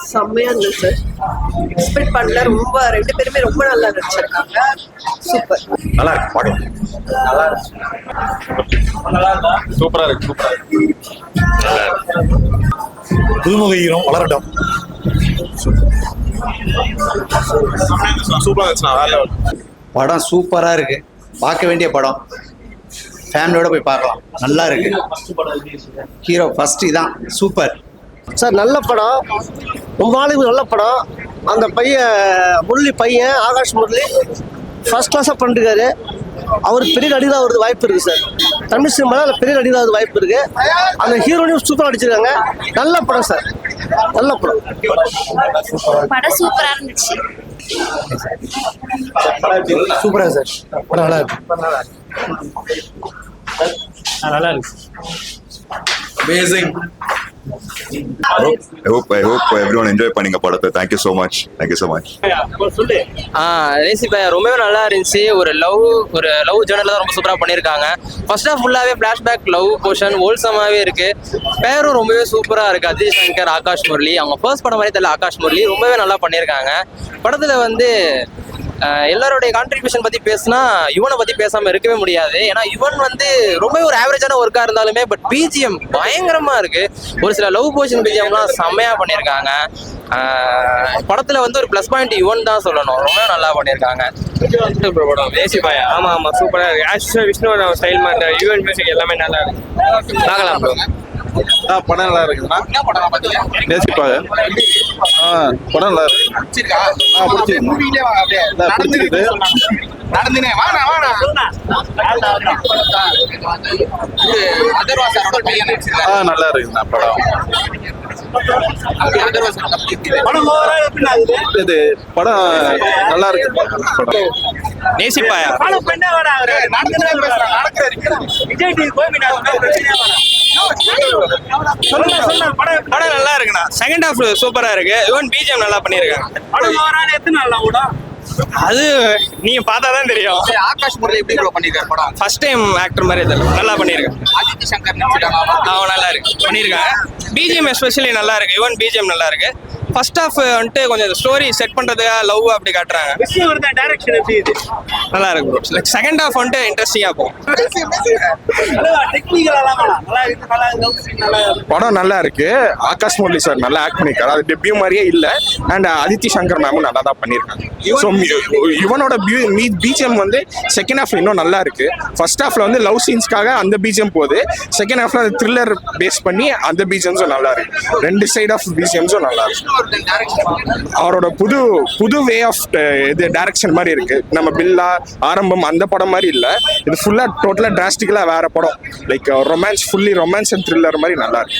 செம்மையா இருந்தது sir. Expect பண்ணல. ரொம்ப 2 பேருமே ரொம்ப நல்லா நடிச்சிருக்காங்க. சூப்பர். நல்லா இருக்கு பார்க்கலாம். சூப்பரா இருக்கு புதுமுக ஹீரோ வளரட்டும். சூப்பரா இருந்துச்சுண்ணா. வேற லெவல். படம் சூப்பராக இருக்கு. பார்க்க வேண்டிய படம். ஃபேமிலியோட போய் பார்க்கலாம். நல்லா இருக்கு. ஹீரோ ஃபர்ஸ்ட் இதான் சூப்பர் சார். நல்ல படம், ரொம்ப நாளைக்கு நல்ல படம். அந்த பையன் ஆகாஷ் முரளி ஃபர்ஸ்ட் கிளாஸாக பண்ணிருக்காரு. அவர் பெரிய நடிகராக அவருக்கு வாய்ப்பு இருக்குது சார். தமிழ் சினிமாவில் பெரிய நடிகராக வாய்ப்பு இருக்கு. அந்த ஹீரோனையும் சூப்பராக நடிச்சிருக்காங்க. நல்ல படம் சார், நல்ல படம். படம் சூப்பராக இருந்துச்சு. சூப்பராக சார். படம் நல்லா இருக்கு. நல்லா இருக்கு. Amazing. I hope everyone enjoy பண்ணீங்க படத்தை. Thank you so much. ரேசி பையா ரொம்பவே நல்லா இருந்துச்சு. ஒரு லவ் ஜேர்னல் தான் ரொம்ப சூப்பராக பண்ணியிருக்காங்க. ஃபர்ஸ்ட் ஆஃப் ஃபுல்லாகவே ஃப்ளாஷ்பேக் லவ் போர்ஷன் ஹோல்சமாகவே இருக்கு. பேரும் ரொம்பவே சூப்பராக இருக்கு. அஜித் சங்கர், ஆகாஷ் முரளி, அவங்க ஃபர்ஸ்ட் படம் மாதிரி தெரியல. ஆகாஷ் முரளி ரொம்பவே நல்லா பண்ணியிருக்காங்க. படத்தில் வந்து எல்லாருடைய கான்ட்ரிபியூஷன் பற்றி பேசினா யுவனை பற்றி பேசாமல் இருக்கவே முடியாது. ஏன்னா யுவன் வந்து ரொம்ப ஒரு ஆவரேஜான ஒர்க்காக இருந்தாலுமே பட் பிஜிஎம் பயங்கரமாக இருக்கு. ஒரு சில லவ் போர்ஷன் பிஜிஎம்லாம் செம்மையாக பண்ணியிருக்காங்க. படத்தில் வந்து ஒரு ப்ளஸ் பாயிண்ட் யுவன் தான் சொல்லணும். ரொம்ப நல்லா பண்ணியிருக்காங்க. படம் தேசி பாயா. ஆமா சூப்பரா இருக்கு. ஆக்சுவலா விஷ்ணுவோட ஸ்டைல் மாதிரி யுவன் மியூசிக் எல்லாமே நல்லா இருக்கு. பார்க்கலாம் ப்ரோ. படம் நல்லா இருக்குண்ணா. நேசிப்பாங்க. படம் நல்லா இருக்கு. பிடிச்சிருக்கு. நல்லா இருக்குண்ணா படம். இது படம் நல்லா இருக்கு. நேசிப்பாயா படம் நல்லா இருக்குண்ணா. செகண்ட் ஹாஃப் சூப்பரா இருக்கு. யுவன் பிஜிஎம் நல்லா பண்ணிருக்காங்க. அது நீங்க பார்த்தாதான் தெரியும். ஆகாஷ் முரளி எப்படி பண்ணிருக்காரு படம்? ஃபர்ஸ்ட் டைம் ஆக்டர் மாதிரி தெரியல. நல்லா பண்ணிருக்காங்க. அஜித் சங்கர் அவன் நல்லா இருக்கு பண்ணிருக்காங்க. பிஜிஎம் எஸ்பெஷலி நல்லா இருக்கு. யுவன் பிஜிஎம் நல்லா இருக்கு. ஃபர்ஸ்ட் ஹாஃப் வந்துட்டு கொஞ்சம் ஸ்டோரி செட் பண்றதுக்காக லவ் அப்படி காட்டுறாங்க. நல்லா இருக்கு. செகண்ட் ஹாஃப் வந்துட்டு இன்ட்ரெஸ்டிங்கா போகும். படம் நல்லா இருக்கு. ஆகாஷ் முரளி சார் நல்லா ஆக்ட் பண்ணிருக்காரு. அது டெபியூ மாதிரியே இல்ல. அண்ட் அதித்தி சங்கர் மேமும் நல்லா தான் பண்ணிருக்காங்க. ஸோ யுவனோட பிஜிஎம் வந்து செகண்ட் ஹாஃப்ல இன்னும் நல்லா இருக்கு. ஃபர்ஸ்ட் ஹாஃப்ல வந்து லவ் சீன்ஸ்க்காக அந்த பிஜிஎம் போகுது. செகண்ட் ஹாஃப்ல அது த்ரில்லர் பேஸ் பண்ணி அந்த பிஜிஎம்ஸும் நல்லா இருக்கு. ரெண்டு சைட் ஆஃப் பிஜிஎம்ஸும் நல்லா இருக்கு. அவரோட புது வே ஆஃப் இது டைரக்ஷன் மாதிரி இருக்கு. நம்ம பில்லா ஆரம்பம் அந்த படம் மாதிரி இல்ல. இது ஃபுல்லா டோட்டலா டிராஸ்டிக்கலா வேற படம். Like romance, fully romance and thriller மாதிரி நல்லா இருக்கு.